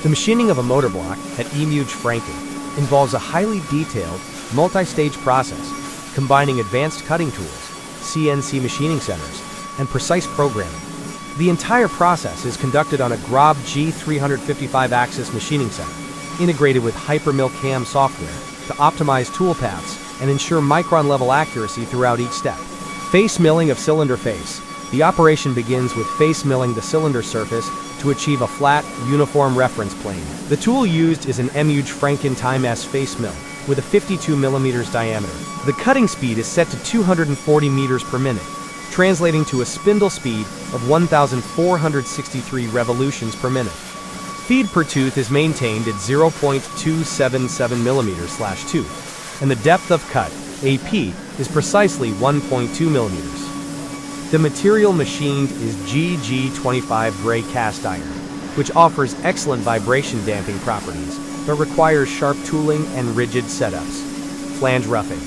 The machining of a motor block at Emuge Franken involves a highly detailed, multi-stage process combining advanced cutting tools, CNC machining centers, and precise programming. The entire process is conducted on a Grob G355-axis machining center, integrated with Hypermill CAM software to optimize tool paths and ensure micron-level accuracy throughout each step. Face milling of cylinder face. The operation begins with face milling the cylinder surface to achieve a flat, uniform reference plane. The tool used is an Emuge Franken Time S face mill with a 52 mm diameter. The cutting speed is set to 240 meters per minute, translating to a spindle speed of 1,463 revolutions per minute. Feed per tooth is maintained at 0.277 mm/tooth, and the depth of cut, AP, is precisely 1.2 millimeters. The material machined is GG25 gray cast iron, which offers excellent vibration damping properties, but requires sharp tooling and rigid setups. Flange roughing.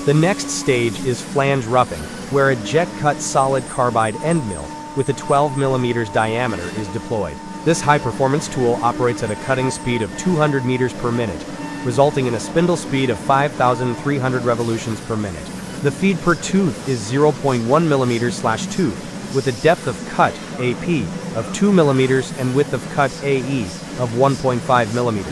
The next stage is flange roughing, where a jet-cut solid carbide end mill with a 12 mm diameter is deployed. This high-performance tool operates at a cutting speed of 200 meters per minute, resulting in a spindle speed of 5,300 revolutions per minute. The feed per tooth is 0.1 mm/tooth, with a depth of cut, AP, of 2 mm and width of cut, AE, of 1.5 mm.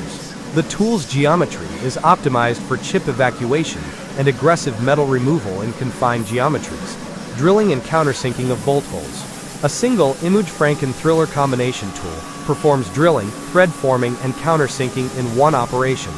The tool's geometry is optimized for chip evacuation and aggressive metal removal in confined geometries, drilling and countersinking of bolt holes. A single Emuge Franken Thriller combination tool performs drilling, thread forming, and countersinking in one operation.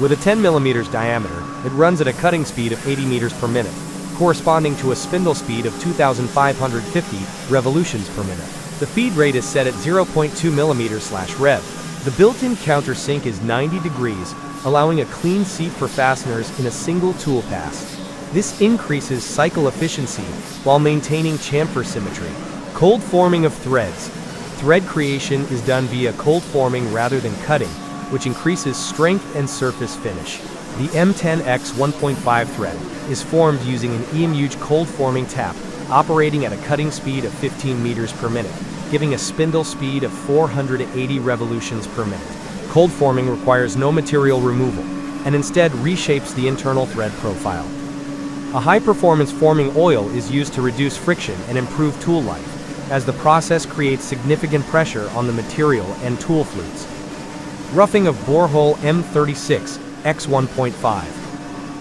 With a 10 mm diameter, it runs at a cutting speed of 80 meters per minute, corresponding to a spindle speed of 2,550 revolutions per minute. The feed rate is set at 0.2 mm/rev. The built-in countersink is 90 degrees, allowing a clean seat for fasteners in a single tool pass. This increases cycle efficiency while maintaining chamfer symmetry. Cold forming of threads. Thread creation is done via cold forming rather than cutting, which increases strength and surface finish. The M10X 1.5 thread is formed using an Emuge cold forming tap, operating at a cutting speed of 15 meters per minute, giving a spindle speed of 480 revolutions per minute. Cold forming requires no material removal, and instead reshapes the internal thread profile. A high-performance forming oil is used to reduce friction and improve tool life, as the process creates significant pressure on the material and tool flutes. Roughing of borehole M36 X 1.5.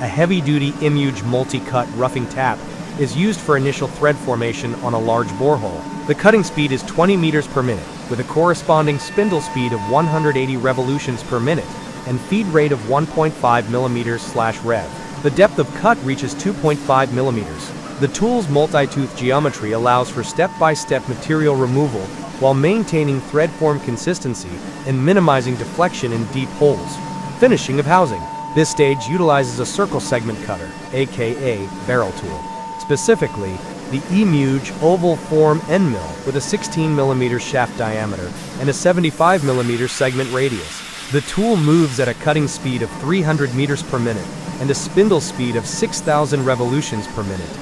A heavy-duty Emuge multi-cut roughing tap is used for initial thread formation on a large borehole. The cutting speed is 20 meters per minute, with a corresponding spindle speed of 180 revolutions per minute and feed rate of 1.5 mm/rev. The depth of cut reaches 2.5 millimeters. The tool's multi-tooth geometry allows for step-by-step material removal while maintaining thread form consistency and minimizing deflection in deep holes. Finishing of housing. This stage utilizes a circle segment cutter, aka barrel tool. Specifically, the Emuge oval form end mill with a 16 mm shaft diameter and a 75 mm segment radius. The tool moves at a cutting speed of 300 meters per minute and a spindle speed of 6,000 revolutions per minute.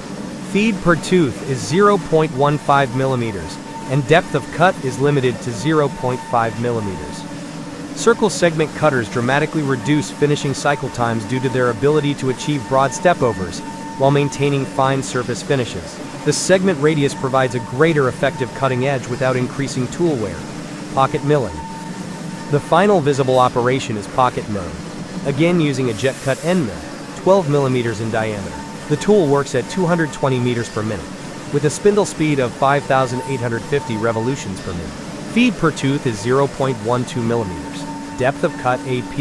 Feed per tooth is 0.15 millimeters, and depth of cut is limited to 0.5 millimeters. Circle segment cutters dramatically reduce finishing cycle times due to their ability to achieve broad stepovers while maintaining fine surface finishes. The segment radius provides a greater effective cutting edge without increasing tool wear. Pocket milling. The final visible operation is pocket milling, again using a jet cut end mill, 12 millimeters in diameter. The tool works at 220 meters per minute, with a spindle speed of 5,850 revolutions per minute. Feed per tooth is 0.12 millimeters. Depth of cut AP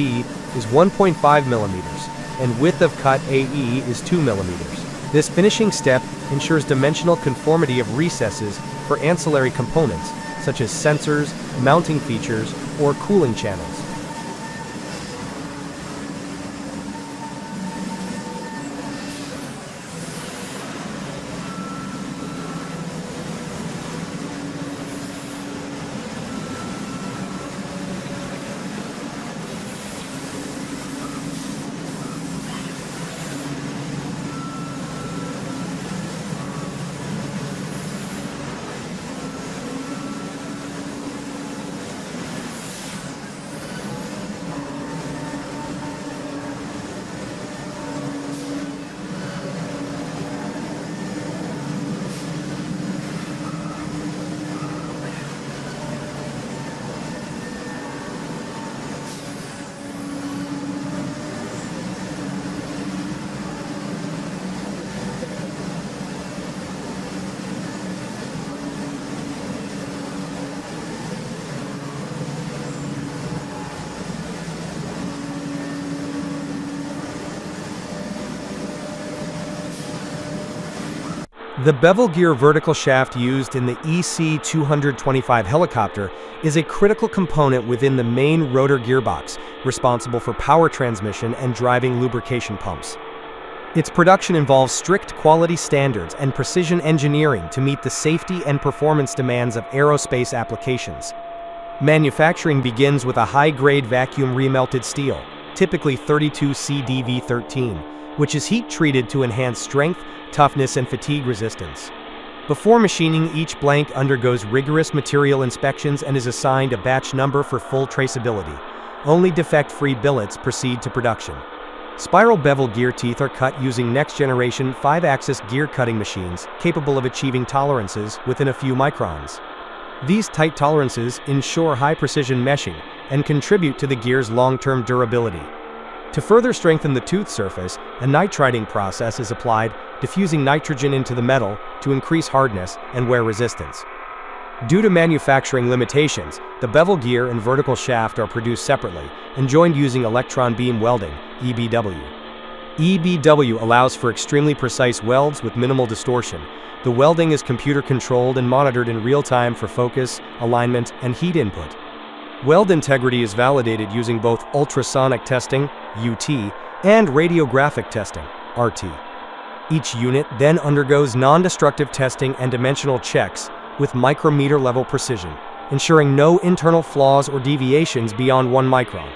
is 1.5 millimeters, and width of cut AE is 2 millimeters. This finishing step ensures dimensional conformity of recesses for ancillary components, such as sensors, mounting features, or cooling channels. The bevel gear vertical shaft used in the EC-225 helicopter is a critical component within the main rotor gearbox, responsible for power transmission and driving lubrication pumps. Its production involves strict quality standards and precision engineering to meet the safety and performance demands of aerospace applications. Manufacturing begins with a high-grade vacuum remelted steel, typically 32CdV13, which is heat-treated to enhance strength, toughness, and fatigue resistance. Before machining, each blank undergoes rigorous material inspections and is assigned a batch number for full traceability. Only defect-free billets proceed to production. Spiral bevel gear teeth are cut using next-generation 5-axis gear cutting machines capable of achieving tolerances within a few microns. These tight tolerances ensure high-precision meshing and contribute to the gear's long-term durability. To further strengthen the tooth surface, a nitriding process is applied, diffusing nitrogen into the metal to increase hardness and wear resistance. Due to manufacturing limitations, the bevel gear and vertical shaft are produced separately and joined using electron beam welding, EBW. EBW allows for extremely precise welds with minimal distortion. The welding is computer-controlled and monitored in real time for focus, alignment, and heat input. Weld integrity is validated using both ultrasonic testing, UT, and radiographic testing, RT. Each unit then undergoes non-destructive testing and dimensional checks with micrometer-level precision, ensuring no internal flaws or deviations beyond 1 micron.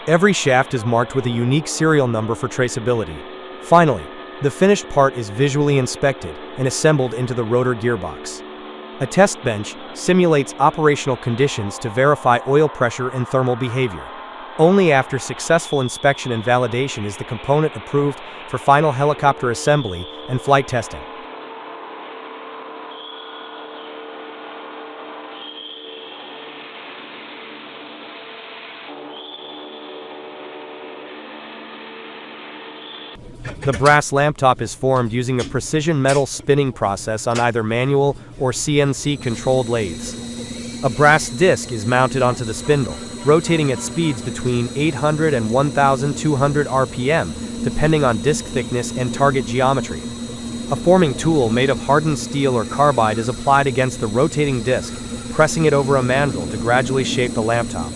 Every shaft is marked with a unique serial number for traceability. Finally, the finished part is visually inspected and assembled into the rotor gearbox. A test bench simulates operational conditions to verify oil pressure and thermal behavior. Only after successful inspection and validation is the component approved for final helicopter assembly and flight testing. The brass lamp top is formed using a precision metal spinning process on either manual or CNC-controlled lathes. A brass disc is mounted onto the spindle, rotating at speeds between 800 and 1,200 RPM, depending on disc thickness and target geometry. A forming tool made of hardened steel or carbide is applied against the rotating disc, pressing it over a mandrel to gradually shape the lamp top.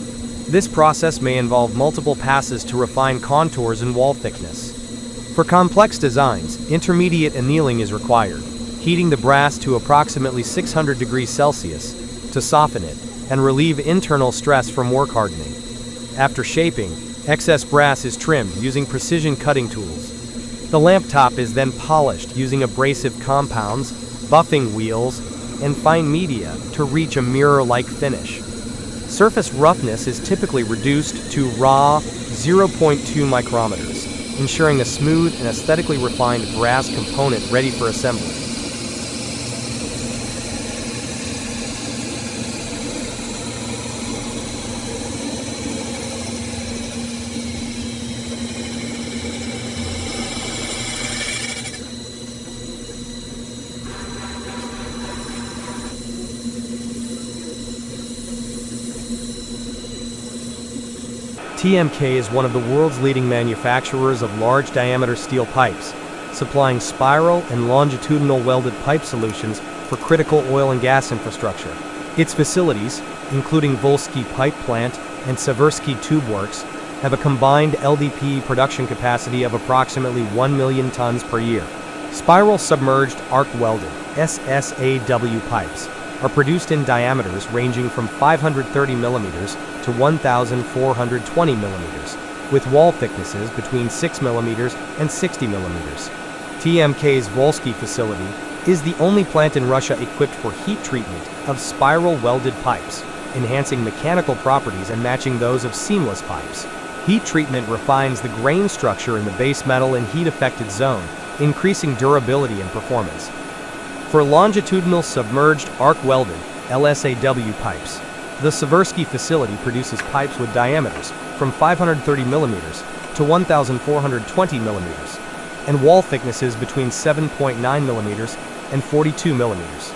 This process may involve multiple passes to refine contours and wall thickness. For complex designs, intermediate annealing is required, heating the brass to approximately 600 degrees Celsius to soften it and relieve internal stress from work hardening. After shaping, excess brass is trimmed using precision cutting tools. The lamp top is then polished using abrasive compounds, buffing wheels, and fine media to reach a mirror-like finish. Surface roughness is typically reduced to raw 0.2 micrometers, ensuring a smooth and aesthetically refined brass component ready for assembly. TMK is one of the world's leading manufacturers of large-diameter steel pipes, supplying spiral and longitudinal welded pipe solutions for critical oil and gas infrastructure. Its facilities, including Volsky Pipe Plant and Seversky Tube Works, have a combined LDPE production capacity of approximately 1 million tons per year. Spiral submerged arc welded SSAW pipes are produced in diameters ranging from 530 millimeters to 1,420 millimeters, with wall thicknesses between 6 millimeters and 60 millimeters. TMK's Volsky facility is the only plant in Russia equipped for heat treatment of spiral welded pipes, enhancing mechanical properties and matching those of seamless pipes. Heat treatment refines the grain structure in the base metal and heat-affected zone, increasing durability and performance. For longitudinal submerged arc welded LSAW pipes, the Seversky facility produces pipes with diameters from 530 millimeters to 1,420 millimeters, and wall thicknesses between 7.9 millimeters and 42 millimeters.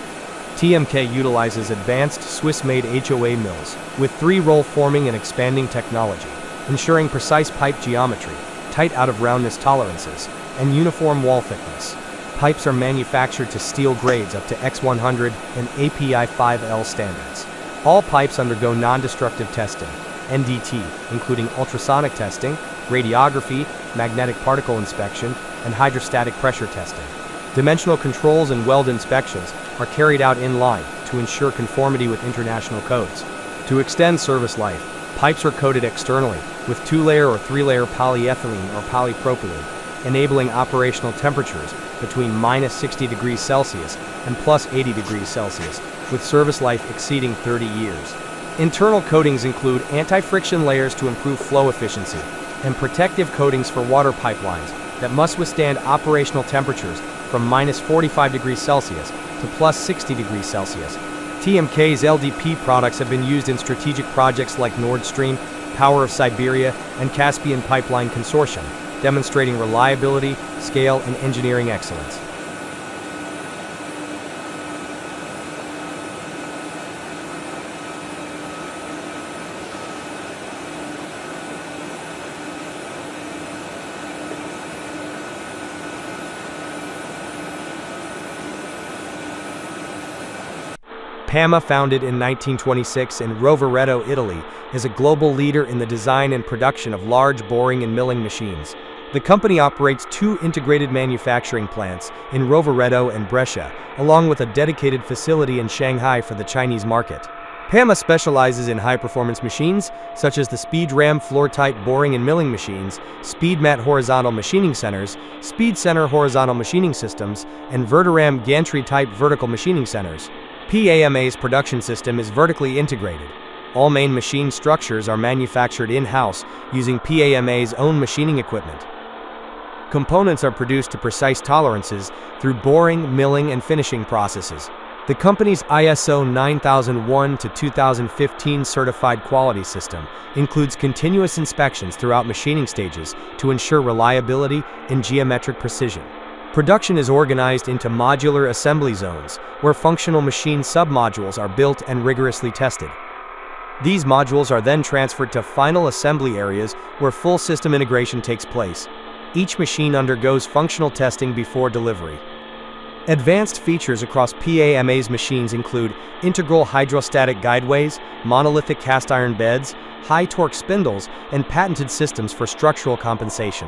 TMK utilizes advanced Swiss-made HOA mills with 3-roll forming and expanding technology, ensuring precise pipe geometry, tight out-of-roundness tolerances, and uniform wall thickness. Pipes are manufactured to steel grades up to X100 and API 5L standards. All pipes undergo non-destructive testing, NDT, including ultrasonic testing, radiography, magnetic particle inspection, and hydrostatic pressure testing. Dimensional controls and weld inspections are carried out in line to ensure conformity with international codes. To extend service life, pipes are coated externally with 2-layer or 3-layer polyethylene or polypropylene, enabling operational temperatures between -60 degrees Celsius and +80 degrees Celsius, with service life exceeding 30 years. Internal coatings include anti-friction layers to improve flow efficiency, and protective coatings for water pipelines that must withstand operational temperatures from -45 degrees Celsius to +60 degrees Celsius. TMK's LDP products have been used in strategic projects like Nord Stream, Power of Siberia, and Caspian Pipeline Consortium, demonstrating reliability, scale, and engineering excellence. PAMA, founded in 1926 in Rovereto, Italy, is a global leader in the design and production of large boring and milling machines. The company operates 2 integrated manufacturing plants in Rovereto and Brescia, along with a dedicated facility in Shanghai for the Chinese market. PAMA specializes in high-performance machines, such as the Speed Ram floor-type boring and milling machines, Speed Mat horizontal machining centers, Speed Center horizontal machining systems, and Vertiram gantry-type vertical machining centers. PAMA's production system is vertically integrated. All main machine structures are manufactured in-house using PAMA's own machining equipment. Components are produced to precise tolerances through boring, milling, and finishing processes. The company's ISO 9001-2015 certified quality system includes continuous inspections throughout machining stages to ensure reliability and geometric precision. Production is organized into modular assembly zones, where functional machine submodules are built and rigorously tested. These modules are then transferred to final assembly areas where full system integration takes place. Each machine undergoes functional testing before delivery. Advanced features across PAMA's machines include integral hydrostatic guideways, monolithic cast iron beds, high-torque spindles, and patented systems for structural compensation.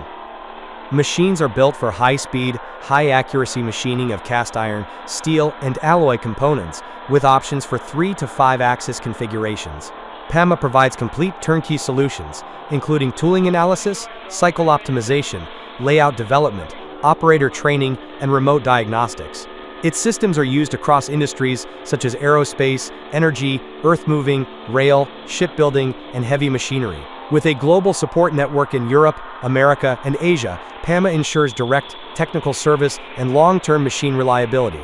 Machines are built for high-speed, high-accuracy machining of cast iron, steel, and alloy components, with options for 3 to 5-axis configurations. PAMA provides complete turnkey solutions, including tooling analysis, cycle optimization, layout development, operator training, and remote diagnostics. Its systems are used across industries such as aerospace, energy, earth-moving, rail, shipbuilding, and heavy machinery. With a global support network in Europe, America, and Asia, PAMA ensures direct, technical service and long-term machine reliability.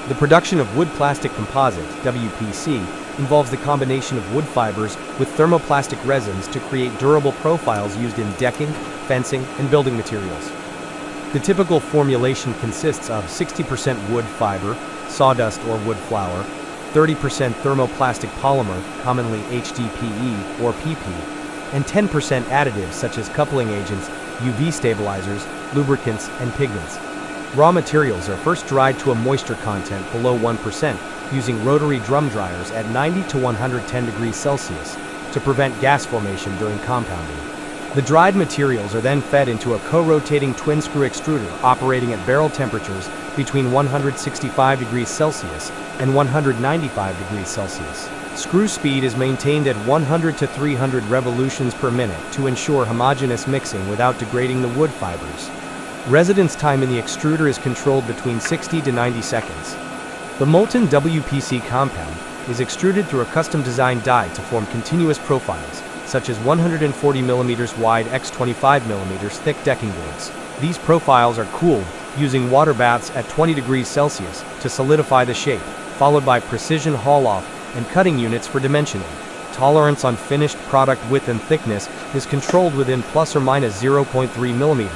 The production of wood-plastic composite, WPC, involves the combination of wood fibers with thermoplastic resins to create durable profiles used in decking, fencing, and building materials. The typical formulation consists of 60% wood fiber, sawdust or wood flour, 30% thermoplastic polymer, commonly HDPE or PP, and 10% additives such as coupling agents, UV stabilizers, lubricants, and pigments. Raw materials are first dried to a moisture content below 1% using rotary drum dryers at 90 to 110 degrees Celsius to prevent gas formation during compounding. The dried materials are then fed into a co-rotating twin-screw extruder operating at barrel temperatures between 165 degrees Celsius and 195 degrees Celsius. Screw speed is maintained at 100 to 300 revolutions per minute to ensure homogeneous mixing without degrading the wood fibers. Residence time in the extruder is controlled between 60 to 90 seconds. The molten WPC compound is extruded through a custom-designed die to form continuous profiles, such as 140 mm wide x 25 mm thick decking boards. These profiles are cooled using water baths at 20 degrees Celsius to solidify the shape, followed by precision haul-off and cutting units for dimensioning. Tolerance on finished product width and thickness is controlled within plus or minus 0.3 mm.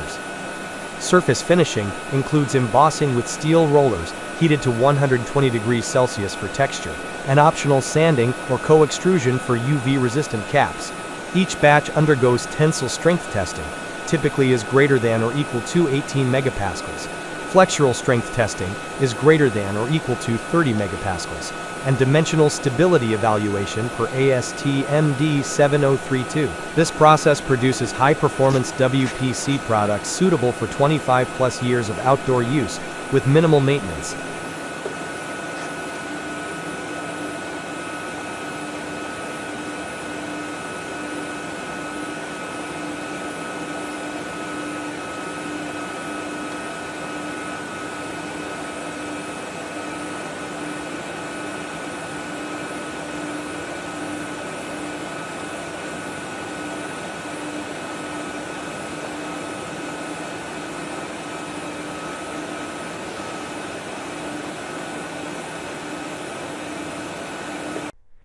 Surface finishing includes embossing with steel rollers, heated to 120 degrees Celsius for texture, and optional sanding or co-extrusion for UV-resistant caps. Each batch undergoes tensile strength testing, typically is greater than or equal to 18 megapascals. Flexural strength testing is greater than or equal to 30 megapascals, and dimensional stability evaluation per ASTM D7032. This process produces high-performance WPC products suitable for 25+ years of outdoor use with minimal maintenance.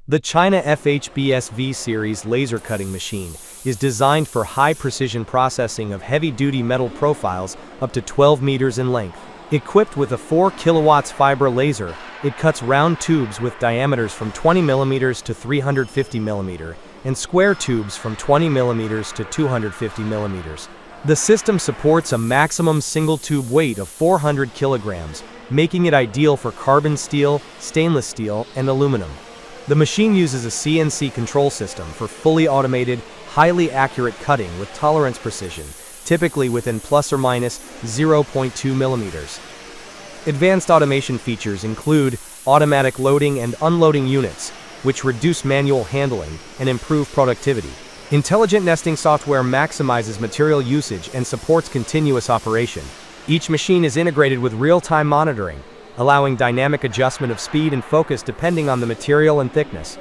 The China FHBS V series laser cutting machine is designed for high-precision processing of heavy-duty metal profiles up to 12 meters in length. Equipped with a 4 kilowatts fiber laser, it cuts round tubes with diameters from 20 millimeters to 350 millimeter, and square tubes from 20 millimeters to 250 millimeters. The system supports a maximum single-tube weight of 400 kilograms, making it ideal for carbon steel, stainless steel, and aluminum. The machine uses a CNC control system for fully automated, highly accurate cutting with tolerance precision, typically within plus or minus 0.2 millimeters. Advanced automation features include automatic loading and unloading units, which reduce manual handling and improve productivity. Intelligent nesting software maximizes material usage and supports continuous operation. Each machine is integrated with real-time monitoring, allowing dynamic adjustment of speed and focus depending on the material and thickness.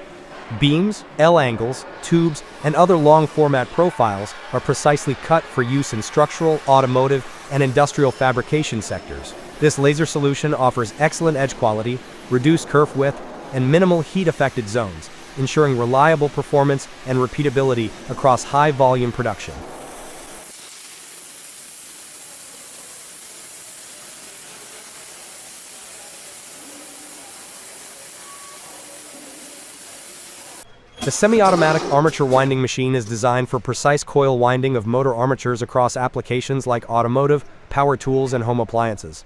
Beams, L-angles, tubes, and other long-format profiles are precisely cut for use in structural, automotive, and industrial fabrication sectors. This laser solution offers excellent edge quality, reduced kerf width, and minimal heat-affected zones, ensuring reliable performance and repeatability across high-volume production. The semi-automatic armature winding machine is designed for precise coil winding of motor armatures across applications like automotive, power tools, and home appliances.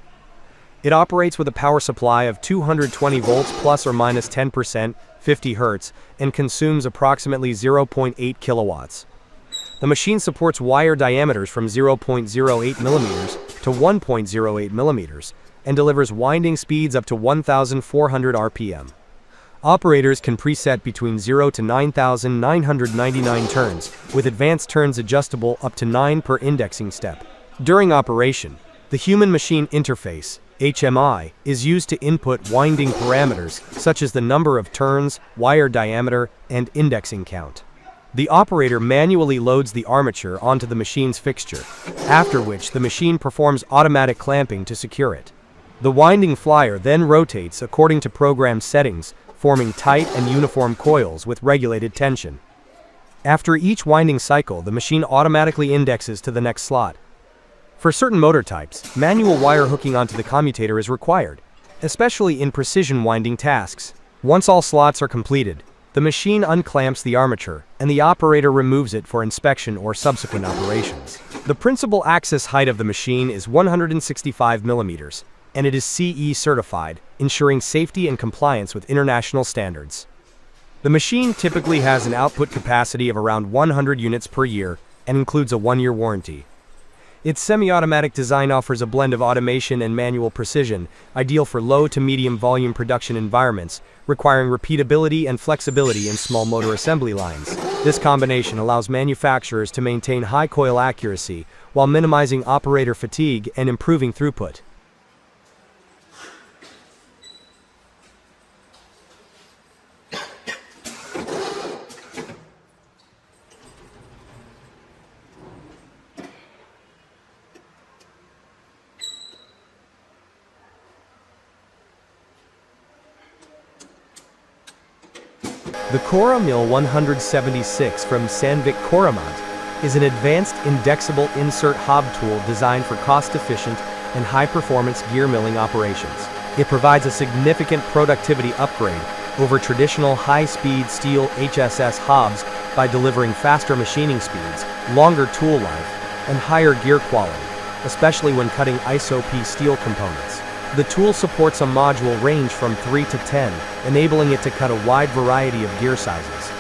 It operates with a power supply of 220 volts plus or minus 10%, 50 Hz, and consumes approximately 0.8 kilowatts. The machine supports wire diameters from 0.08 millimeters to 1.08 millimeters and delivers winding speeds up to 1,400 RPM. Operators can preset between 0 to 9,999 turns, with advanced turns adjustable up to 9 per indexing step. During operation, the human-machine interface, HMI, is used to input winding parameters such as the number of turns, wire diameter, and indexing count. The operator manually loads the armature onto the machine's fixture, after which the machine performs automatic clamping to secure it. The winding flyer then rotates according to programmed settings, forming tight and uniform coils with regulated tension. After each winding cycle, the machine automatically indexes to the next slot. For certain motor types, manual wire hooking onto the commutator is required, especially in precision winding tasks. Once all slots are completed, the machine unclamps the armature, and the operator removes it for inspection or subsequent operations. The principal axis height of the machine is 165 millimeters, and it is CE certified, ensuring safety and compliance with international standards. The machine typically has an output capacity of around 100 units per year and includes a 1-year warranty. Its semi-automatic design offers a blend of automation and manual precision, ideal for low to medium volume production environments, requiring repeatability and flexibility in small motor assembly lines. This combination allows manufacturers to maintain high coil accuracy while minimizing operator fatigue and improving throughput. The Cora Mill 176 from Sandvik Coromant is an advanced indexable insert hob tool designed for cost-efficient and high-performance gear milling operations. It provides a significant productivity upgrade over traditional high-speed steel HSS hobs by delivering faster machining speeds, longer tool life, and higher gear quality, especially when cutting ISO-P steel components. The tool supports a module range from 3 to 10, enabling it to cut a wide variety of gear sizes.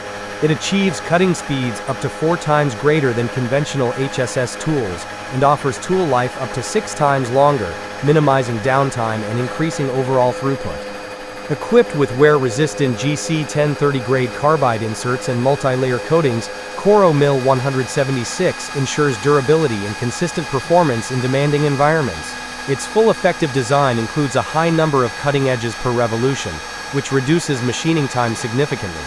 It achieves cutting speeds up to 4 times greater than conventional HSS tools and offers tool life up to 6 times longer, minimizing downtime and increasing overall throughput. Equipped with wear-resistant GC 1030 grade carbide inserts and multi-layer coatings, Coro Mill 176 ensures durability and consistent performance in demanding environments. Its full effective design includes a high number of cutting edges per revolution, which reduces machining time significantly.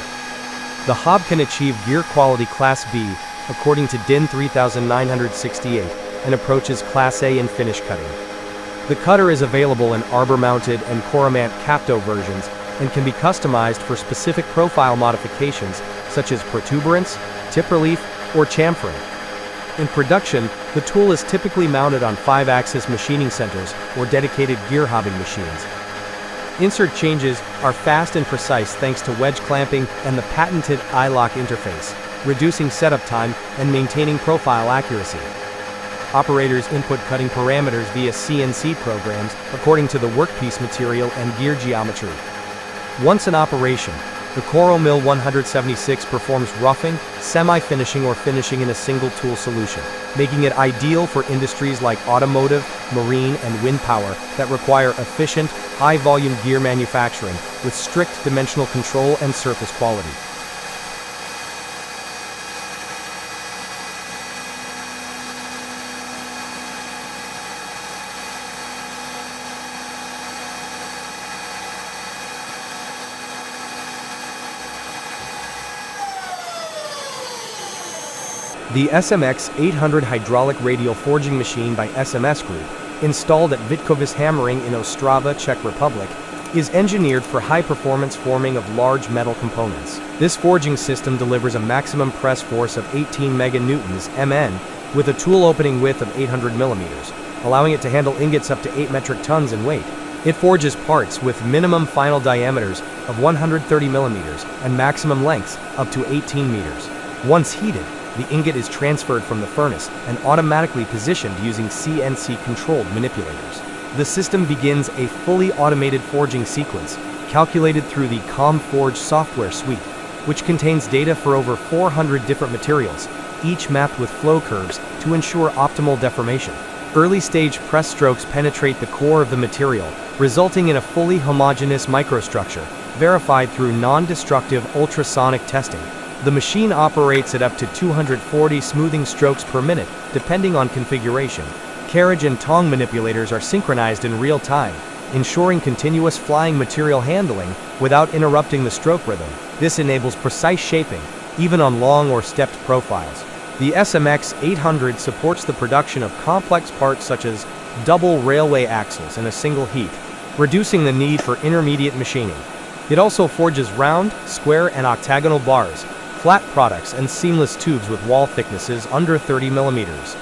The hob can achieve gear quality Class B, according to DIN 3968, and approaches Class A in finish cutting. The cutter is available in arbor-mounted and Coromant Capto versions and can be customized for specific profile modifications such as protuberance, tip relief, or chamfering. In production, the tool is typically mounted on 5-axis machining centers or dedicated gear hobbing machines. Insert changes are fast and precise thanks to wedge clamping and the patented I-lock interface, reducing setup time and maintaining profile accuracy. Operators input cutting parameters via CNC programs according to the workpiece material and gear geometry. Once in operation, the Coro Mill 176 performs roughing, semi-finishing or finishing in a single tool solution, making it ideal for industries like automotive, marine and wind power that require efficient, high-volume gear manufacturing with strict dimensional control and surface quality. The SMX 800 hydraulic radial forging machine by SMS Group, installed at Vitkovis Hammering in Ostrava, Czech Republic, is engineered for high-performance forming of large metal components. This forging system delivers a maximum press force of 18 meganewtons (MN) with a tool opening width of 800 millimeters, allowing it to handle ingots up to 8 metric tons in weight. It forges parts with minimum final diameters of 130 millimeters and maximum lengths up to 18 meters. Once heated, the ingot is transferred from the furnace and automatically positioned using CNC-controlled manipulators. The system begins a fully automated forging sequence, calculated through the ComForge software suite, which contains data for over 400 different materials, each mapped with flow curves to ensure optimal deformation. Early-stage press strokes penetrate the core of the material, resulting in a fully homogeneous microstructure, verified through non-destructive ultrasonic testing. The machine operates at up to 240 smoothing strokes per minute, depending on configuration. Carriage and tong manipulators are synchronized in real time, ensuring continuous flying material handling without interrupting the stroke rhythm. This enables precise shaping, even on long or stepped profiles. The SMX 800 supports the production of complex parts such as double railway axles in a single heat, reducing the need for intermediate machining. It also forges round, square, and octagonal bars, flat products, and seamless tubes with wall thicknesses under 30 millimeters.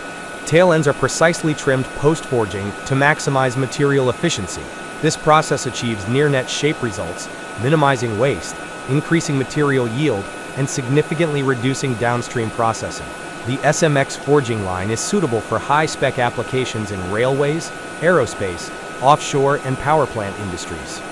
Tail ends are precisely trimmed post-forging to maximize material efficiency. This process achieves near-net shape results, minimizing waste, increasing material yield, and significantly reducing downstream processing. The SMX forging line is suitable for high-spec applications in railways, aerospace, offshore, and power plant industries.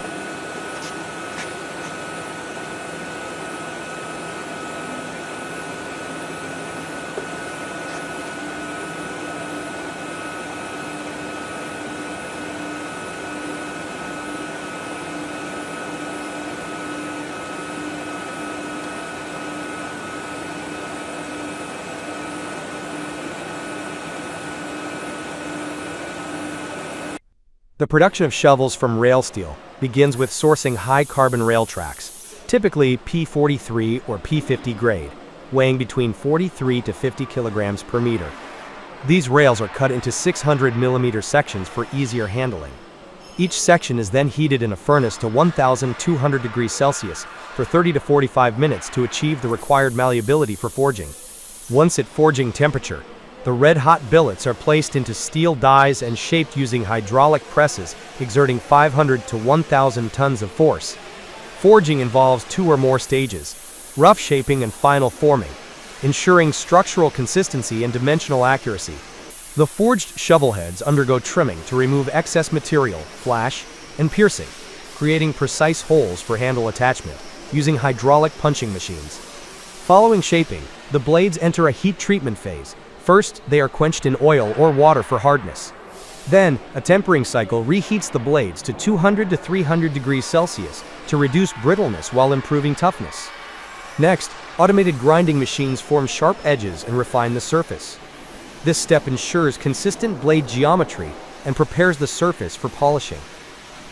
The production of shovels from rail steel begins with sourcing high-carbon rail tracks, typically P43 or P50 grade, weighing between 43 to 50 kilograms per meter. These rails are cut into 600 millimeter sections for easier handling. Each section is then heated in a furnace to 1,200 degrees Celsius for 30 to 45 minutes to achieve the required malleability for forging. Once at forging temperature, The red-hot billets are placed into steel dies and shaped using hydraulic presses, exerting 500 to 1,000 tons of force. Forging involves 2 or more stages: rough shaping and final forming, ensuring structural consistency and dimensional accuracy. The forged shovel heads undergo trimming to remove excess material, flash, and piercing, creating precise holes for handle attachment, using hydraulic punching machines. Following shaping, the blades enter a heat treatment phase. First, they are quenched in oil or water for hardness. Then, a tempering cycle reheats the blades to 200 to 300 degrees Celsius to reduce brittleness while improving toughness. Next, automated grinding machines form sharp edges and refine the surface. This step ensures consistent blade geometry and prepares the surface for polishing.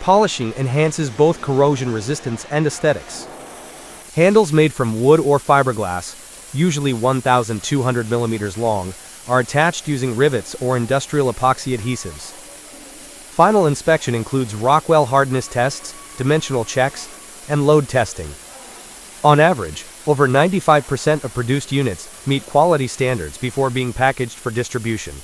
Polishing enhances both corrosion resistance and aesthetics. Handles made from wood or fiberglass, usually 1,200 millimeters long, are attached using rivets or industrial epoxy adhesives. Final inspection includes Rockwell hardness tests, dimensional checks, and load testing. On average, over 95% of produced units meet quality standards before being packaged for distribution.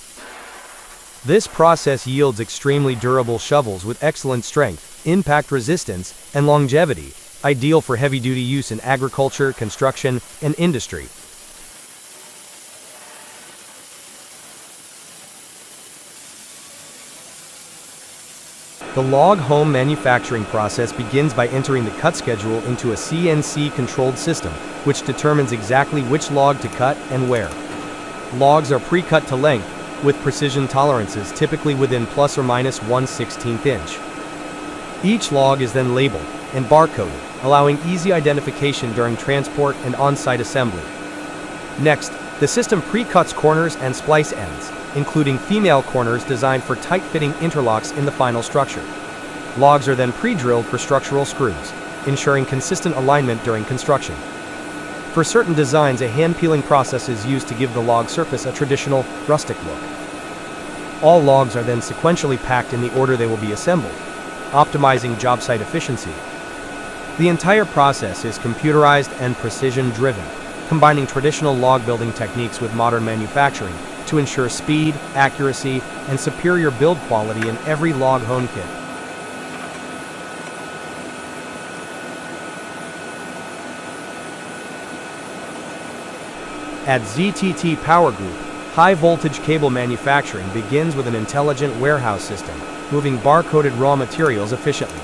This process yields extremely durable shovels with excellent strength, impact resistance, and longevity, ideal for heavy-duty use in agriculture, construction, and industry. The log home manufacturing process begins by entering the cut schedule into a CNC-controlled system, which determines exactly which log to cut and where. Logs are pre-cut to length, with precision tolerances typically within plus or minus 1/16 inch. Each log is then labeled and barcoded, allowing easy identification during transport and on-site assembly. Next, the system pre-cuts corners and splice ends, including female corners designed for tight-fitting interlocks in the final structure. Logs are then pre-drilled for structural screws, ensuring consistent alignment during construction. For certain designs, a hand-peeling process is used to give the log surface a traditional, rustic look. All logs are then sequentially packed in the order they will be assembled, optimizing job site efficiency. The entire process is computerized and precision-driven, combining traditional log-building techniques with modern manufacturing to ensure speed, accuracy, and superior build quality in every log home kit. At ZTT Power Group, high-voltage cable manufacturing begins with an intelligent warehouse system, moving bar-coded raw materials efficiently.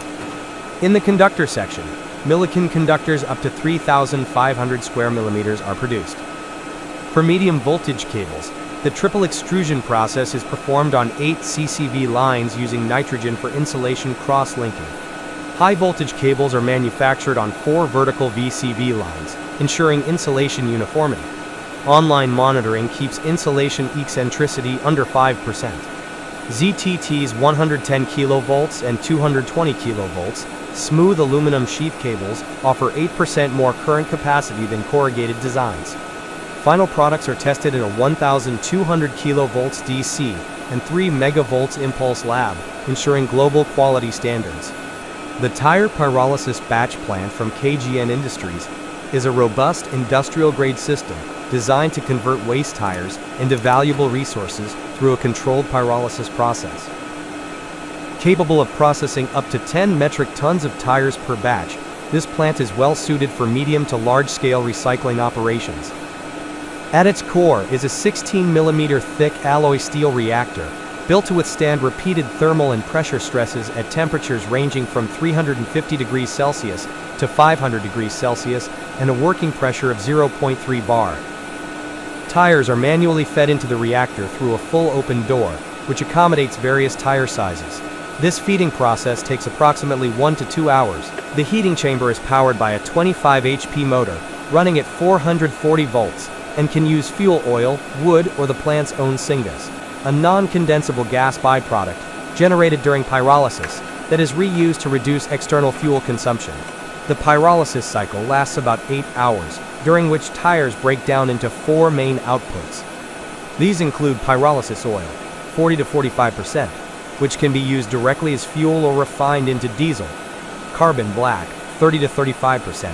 In the conductor section, Millikan conductors up to 3,500 square millimeters are produced. For medium-voltage cables, the triple extrusion process is performed on 8 CCV lines using nitrogen for insulation cross-linking. High-voltage cables are manufactured on 4 vertical VCV lines, ensuring insulation uniformity. Online monitoring keeps insulation eccentricity under 5%. ZTT's 110 kV and 220 kV smooth aluminum sheath cables offer 8% more current capacity than corrugated designs. Final products are tested in a 1,200 kV DC and 3 MV impulse lab, ensuring global quality standards. The tire pyrolysis batch plant from KGN Industries is a robust industrial-grade system designed to convert waste tires into valuable resources through a controlled pyrolysis process. Capable of processing up to 10 metric tons of tires per batch, this plant is well suited for medium to large-scale recycling operations. At its core is a 16 mm thick alloy steel reactor, built to withstand repeated thermal and pressure stresses at temperatures ranging from 350 degrees Celsius to 500 degrees Celsius and a working pressure of 0.3 bar. Tires are manually fed into the reactor through a full open door, which accommodates various tire sizes. This feeding process takes approximately 1 to 2 hours. The heating chamber is powered by a 25 HP motor, running at 440 volts, and can use fuel oil, wood, or the plant's own syngas, a non-condensable gas byproduct generated during pyrolysis that is reused to reduce external fuel consumption. The pyrolysis cycle lasts about 8 hours, during which tires break down into 4 main outputs. These include pyrolysis oil, 40 to 45%, which can be used directly as fuel or refined into diesel; carbon black, 30 to 35%,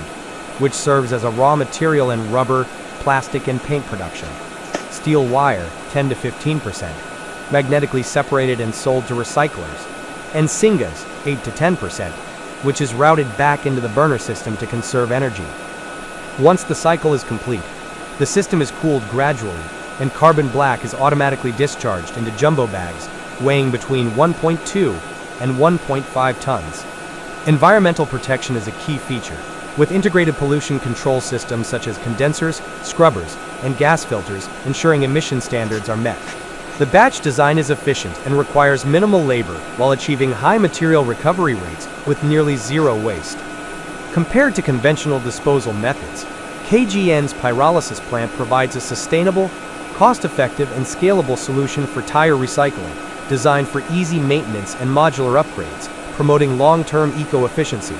which serves as a raw material in rubber, plastic, and paint production; steel wire 10 to 15%, magnetically separated and sold to recyclers, and syngas 8 to 10%, which is routed back into the burner system to conserve energy. Once the cycle is complete, the system is cooled gradually, and carbon black is automatically discharged into jumbo bags weighing between 1.2 and 1.5 tons. Environmental protection is a key feature, with integrated pollution control systems such as condensers, scrubbers, and gas filters ensuring emission standards are met. The batch design is efficient and requires minimal labor while achieving high material recovery rates with nearly zero waste. Compared to conventional disposal methods, KGN's pyrolysis plant provides a sustainable, cost-effective, and scalable solution for tire recycling, designed for easy maintenance and modular upgrades, promoting long-term eco-efficiency.